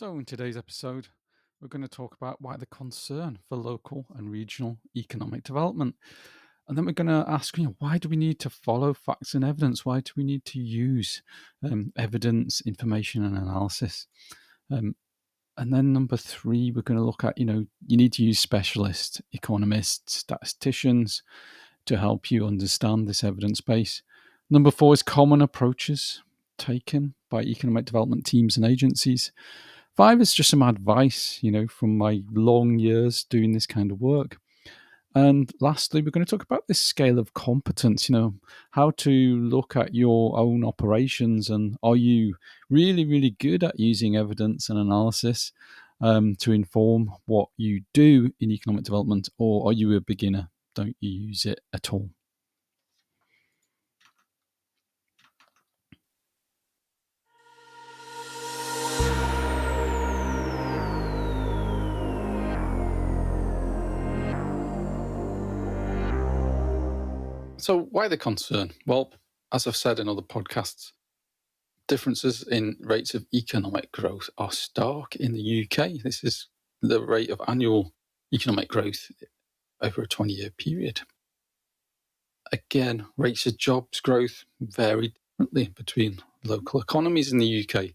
So, in today's episode, we're going to talk about why the concern for local and regional economic development. And then we're going to ask, why do we need to follow facts and evidence? Why do we need to use evidence, information, and analysis? Um, and then number three, we're going to look at, you need to use specialists, economists, statisticians to help you understand this evidence base. Number four is common approaches taken by economic development teams and agencies. Five is just some advice, from my long years doing this kind of work. And lastly, we're going to talk about this scale of competence, how to look at your own operations and are you really, really good at using evidence and analysis to inform what you do in economic development, or are you a beginner? Don't you use it at all? So, why the concern? Well, as I've said in other podcasts, differences in rates of economic growth are stark in the UK. This is the rate of annual economic growth over a 20-year period. Again, rates of jobs growth vary differently between local economies in the UK.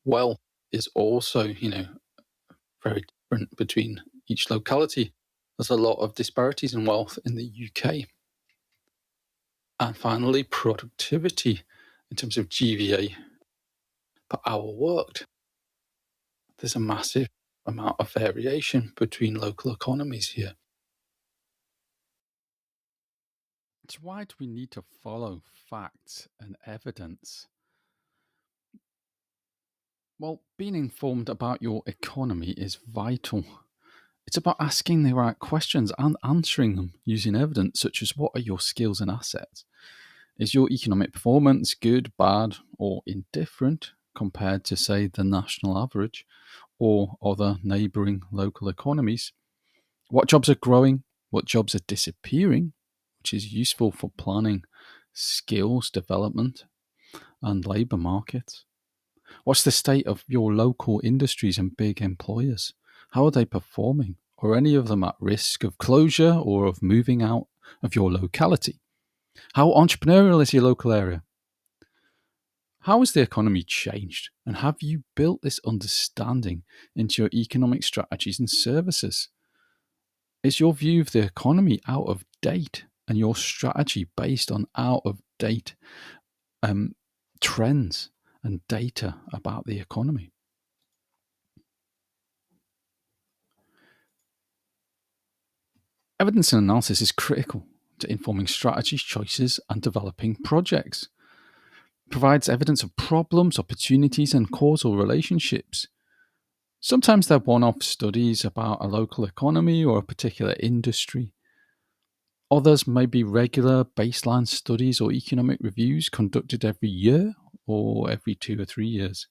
Wealth is also, very different between each locality. There's a lot of disparities in wealth in the UK. And finally, productivity in terms of GVA per hour worked. There's a massive amount of variation between local economies here. So, why do we need to follow facts and evidence? Well, being informed about your economy is vital. It's about asking the right questions and answering them using evidence, such as what are your skills and assets? Is your economic performance good, bad, or indifferent compared to, say, the national average or other neighbouring local economies? What jobs are growing? What jobs are disappearing? Which is useful for planning skills development and labour markets. What's the state of your local industries and big employers? How are they performing? Are any of them at risk of closure or of moving out of your locality? How entrepreneurial is your local area? How has the economy changed? And have you built this understanding into your economic strategies and services? Is your view of the economy out of date and your strategy based on out of date trends and data about the economy? Evidence and analysis is critical to informing strategies, choices, and developing projects. It provides evidence of problems, opportunities, and causal relationships. Sometimes they're one off studies about a local economy or a particular industry. Others may be regular baseline studies or economic reviews conducted every year or every 2 or 3 years.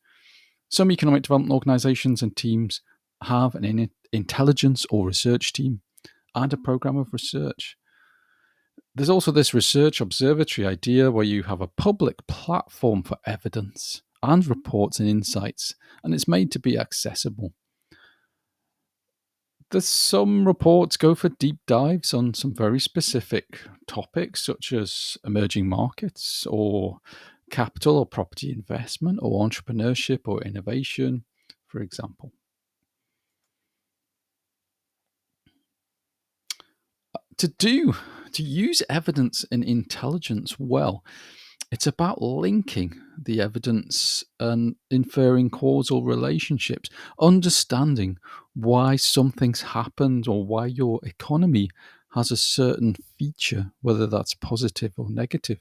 Some economic development organisations and teams have an intelligence or research team and a programme of research. There's also this research observatory idea where you have a public platform for evidence and reports and insights, and it's made to be accessible. There's some reports go for deep dives on some very specific topics, such as emerging markets or capital or property investment or entrepreneurship or innovation, for example. To use evidence and intelligence well, it's about linking the evidence and inferring causal relationships, understanding why something's happened or why your economy has a certain feature, whether that's positive or negative.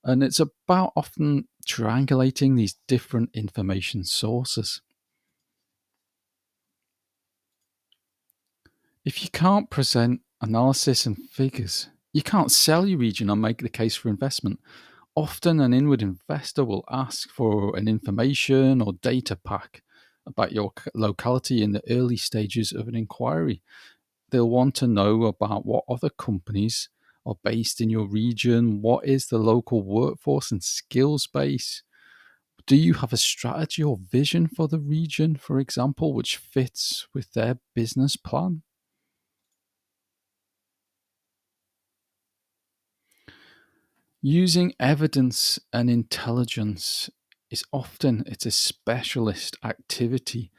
And it's about often triangulating these different information sources. If you can't present analysis and figures, you can't sell your region or make the case for investment. Often, an inward investor will ask for an information or data pack about your locality in the early stages of an inquiry. They'll want to know about what other companies are based in your region, what is the local workforce and skills base, Do you have a strategy or vision for the region, for example, which fits with their business plan? Using evidence and intelligence is often it's a specialist activity.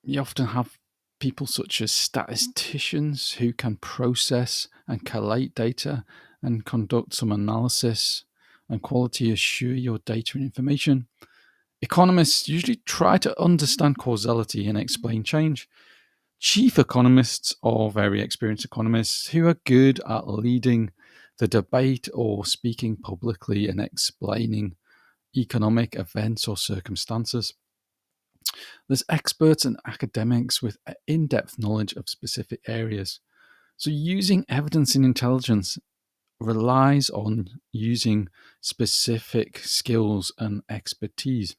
You often have people such as statisticians who can process and collate data and conduct some analysis and quality assure your data and information. Economists usually try to understand causality and explain change. Chief economists are very experienced economists who are good at leading the debate or speaking publicly and explaining economic events or circumstances. There's experts and academics with in depth knowledge of specific areas. So, using evidence and intelligence relies on using specific skills and expertise.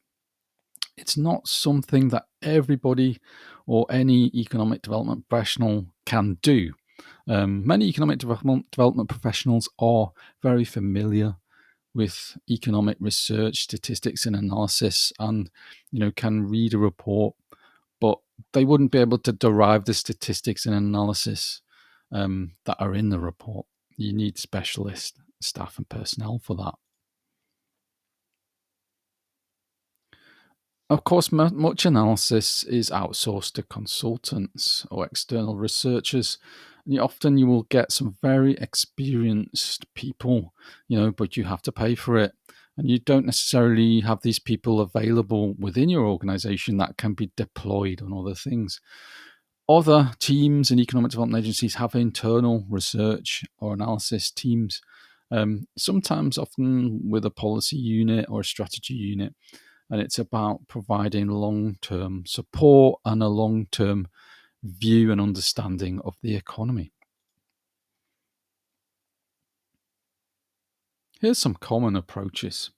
It's not something that everybody or any economic development professional can do. Many economic development professionals are very familiar with economic research, statistics, and analysis, and can read a report, but they wouldn't be able to derive the statistics and analysis that are in the report. You need specialist staff and personnel for that. Of course, much analysis is outsourced to consultants or external researchers. And often you will get some very experienced people, but you have to pay for it. And you don't necessarily have these people available within your organization that can be deployed on other things. Other teams and economic development agencies have internal research or analysis teams, sometimes often with a policy unit or a strategy unit. And it's about providing long-term support and a long-term view and understanding of the economy. Here's some common approaches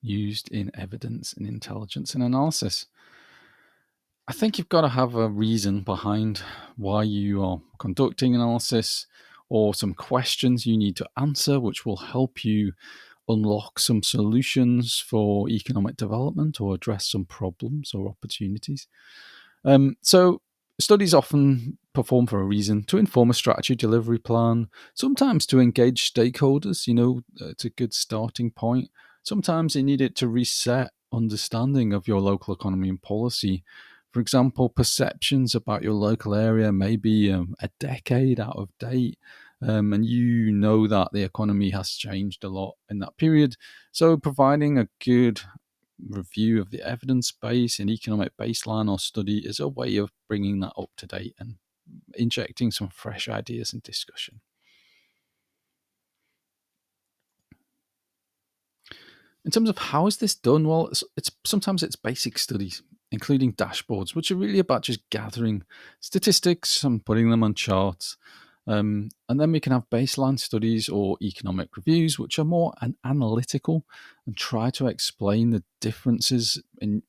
used in evidence and intelligence and analysis. I think you've got to have a reason behind why you are conducting analysis or some questions you need to answer, which will help you unlock some solutions for economic development or address some problems or opportunities. So studies often perform for a reason: to inform a strategy delivery plan, sometimes to engage stakeholders. It's a good starting point. Sometimes you need it to reset understanding of your local economy and policy. For example, perceptions about your local area may be a decade out of date, and that the economy has changed a lot in that period. So providing a good review of the evidence base and economic baseline or study is a way of bringing that up to date and injecting some fresh ideas and discussion. In terms of how is this done, well, it's sometimes it's basic studies, including dashboards, which are really about just gathering statistics and putting them on charts. And then we can have baseline studies or economic reviews, which are more analytical and try to explain the differences in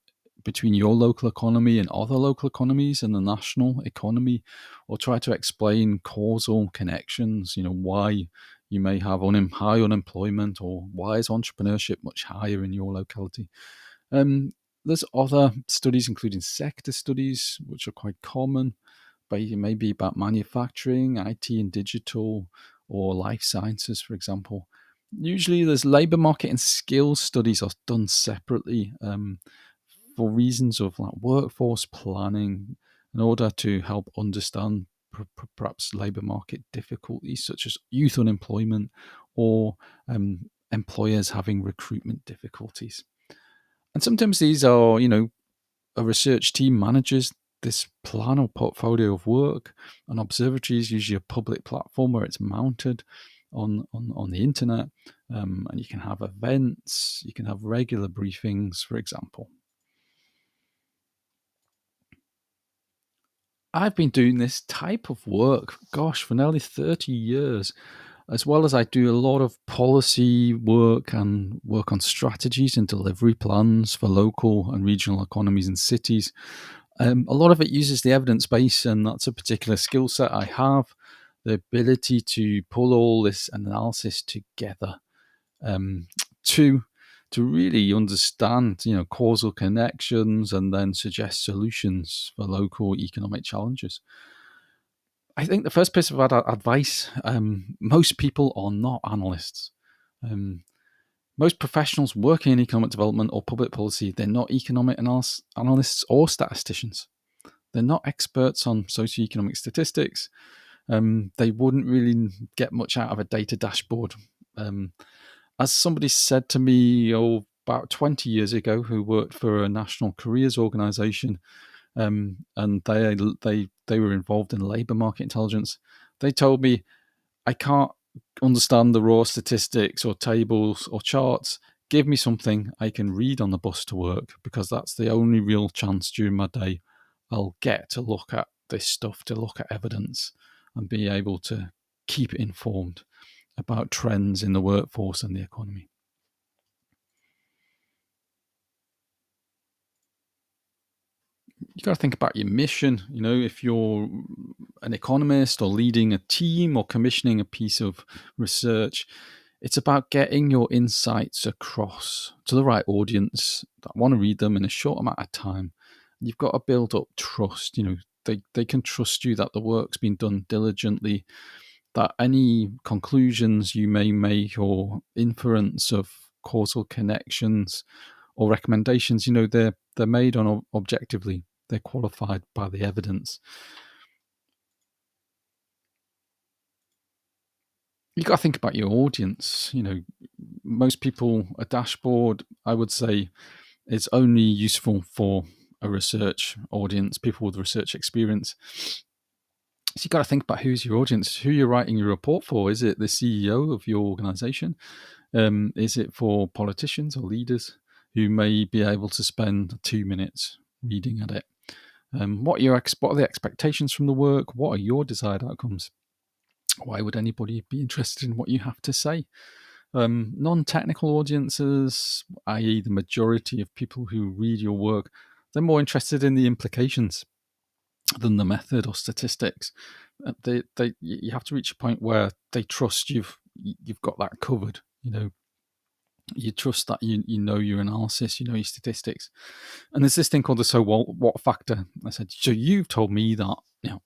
between your local economy and other local economies and the national economy, or try to explain causal connections. Why you may have high unemployment, or why is entrepreneurship much higher in your locality. Um, there's other studies, including sector studies, which are quite common, but maybe about manufacturing, IT and digital, or life sciences, for example. Usually there's labour market and skills studies are done separately for reasons of like workforce planning, in order to help understand perhaps labour market difficulties such as youth unemployment or employers having recruitment difficulties. And sometimes these are, a research team manages this plan or portfolio of work. An observatory is usually a public platform where it's mounted on the internet, and you can have events, you can have regular briefings, for example. I've been doing this type of work, gosh, for nearly 30 years, as well as I do a lot of policy work and work on strategies and delivery plans for local and regional economies and cities. A lot of it uses the evidence base, and that's a particular skill set I have, the ability to pull all this analysis together, um, to really understand, causal connections and then suggest solutions for local economic challenges. I think the first piece of advice: most people are not analysts. Um, Most professionals working in economic development or public policy, they're not economic analysts or statisticians. They're not experts on socioeconomic statistics. They wouldn't really get much out of a data dashboard. As somebody said to me about 20 years ago, who worked for a national careers organisation, and they were involved in labour market intelligence, they told me, I can't understand the raw statistics or tables or charts. Give me something I can read on the bus to work, because that's the only real chance during my day I'll get to look at this stuff, to look at evidence and be able to keep it informed about trends in the workforce and the economy. You got to think about your mission. If you're an economist or leading a team or commissioning a piece of research, it's about getting your insights across to the right audience that want to read them in a short amount of time. You've got to build up trust. They can trust you that the work's been done diligently, that any conclusions you may make or inference of causal connections or recommendations, they're made on objectively. They're qualified by the evidence. You got to think about your audience. Most people, a dashboard, I would say, is only useful for a research audience, people with research experience. So you got to think about who's your audience, who you're writing your report for. Is it the CEO of your organization? Is it for politicians or leaders who may be able to spend 2 minutes reading at it? What are the expectations from the work? What are your desired outcomes? Why would anybody be interested in what you have to say? Non-technical audiences, i.e. the majority of people who read your work, they're more interested in the implications than the method or statistics. You have to reach a point where they trust you've got that covered. You trust that you know your analysis, you know your statistics. And there's this thing called the so what factor. I said, so you've told me that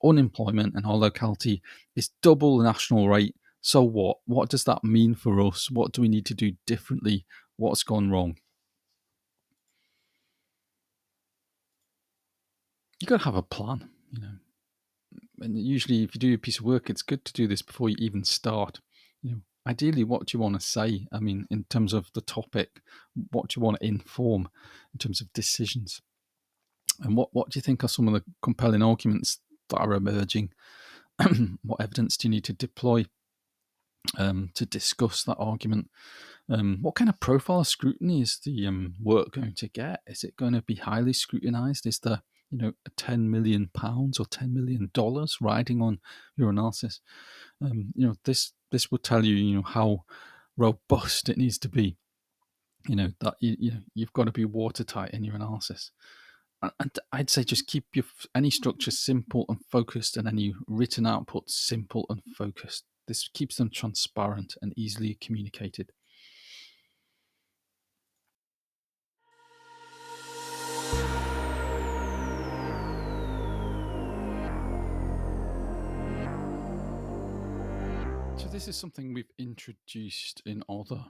unemployment in our locality is double the national rate. So what? What does that mean for us? What do we need to do differently? What's gone wrong? You got to have a plan, And usually, if you do a piece of work, it's good to do this before you even start. Ideally, what do you want to say? I mean, in terms of the topic, what do you want to inform in terms of decisions? And what do you think are some of the compelling arguments that are emerging? What evidence do you need to deploy to discuss that argument? What kind of profile of scrutiny is the work going to get? Is it going to be highly scrutinized? Is there, £10 million or $10 million riding on your analysis? This would tell you, how robust it needs to be. That you've got to be watertight in your analysis. And I'd say just keep any structure simple and focused, and any written output simple and focused. This keeps them transparent and easily communicated. So this is something we've introduced in other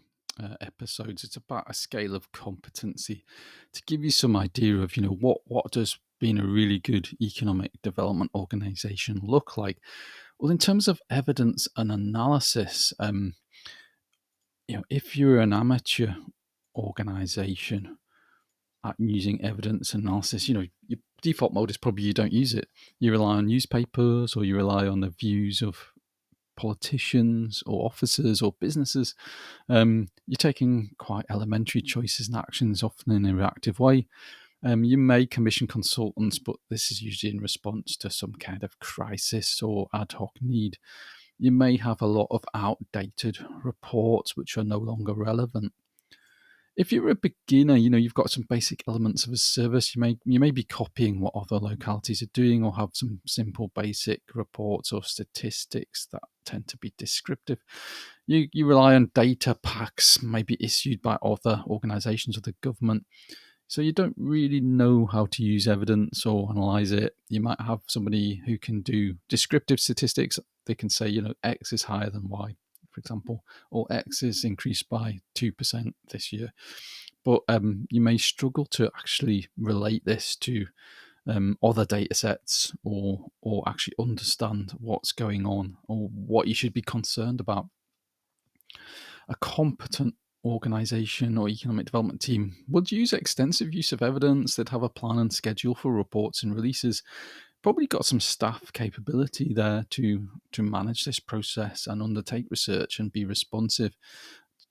episodes. It's about a scale of competency to give you some idea of, what does being a really good economic development organization look like? Well, in terms of evidence and analysis, if you're an amateur organization at using evidence analysis, your default mode is probably you don't use it. You rely on newspapers, or you rely on the views of politicians or officers or businesses. You're taking quite elementary choices and actions, often in a reactive way. You may commission consultants, but this is usually in response to some kind of crisis or ad hoc need. You may have a lot of outdated reports which are no longer relevant. If you're a beginner, you've got some basic elements of a service. You may be copying what other localities are doing, or have some simple basic reports or statistics that tend to be descriptive. You rely on data packs, maybe issued by other organizations or the government. So you don't really know how to use evidence or analyze it. You might have somebody who can do descriptive statistics. They can say, X is higher than Y, for example, or X is increased by 2% this year. But you may struggle to actually relate this to other data sets, or actually understand what's going on or what you should be concerned about. A competent organization or economic development team would use extensive use of evidence. They'd have a plan and schedule for reports and releases. Probably got some staff capability there to manage this process and undertake research and be responsive.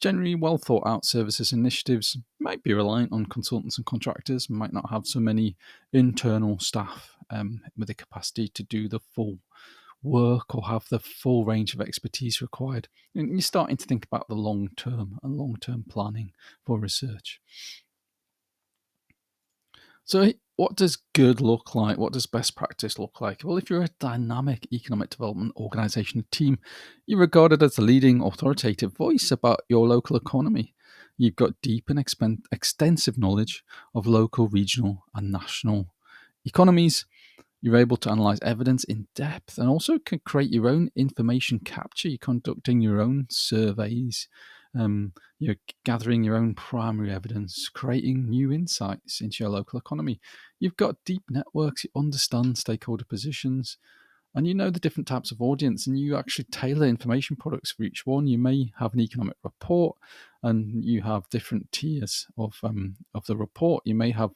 Generally well thought out services initiatives might be reliant on consultants and contractors, might not have so many internal staff with the capacity to do the full work or have the full range of expertise required. And you're starting to think about the long term and long term planning for research. So, what does good look like? What does best practice look like? Well, if you're a dynamic economic development organisation or team, you're regarded as the leading authoritative voice about your local economy. You've got deep and extensive knowledge of local, regional, and national economies. You're able to analyze evidence in depth and also can create your own information capture. You're conducting your own surveys. You're gathering your own primary evidence, creating new insights into your local economy. You've got deep networks. You understand stakeholder positions, and you know the different types of audience, and you actually tailor information products for each one. You may have an economic report, and you have different tiers of the report. You may have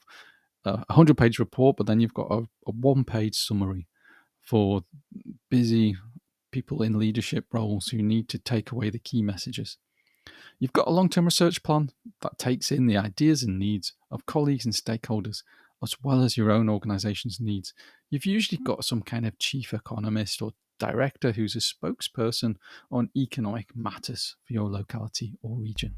a 100-page report, but then you've got a one-page summary for busy people in leadership roles who need to take away the key messages. You've got a long-term research plan that takes in the ideas and needs of colleagues and stakeholders, as well as your own organization's needs. You've usually got some kind of chief economist or director who's a spokesperson on economic matters for your locality or region.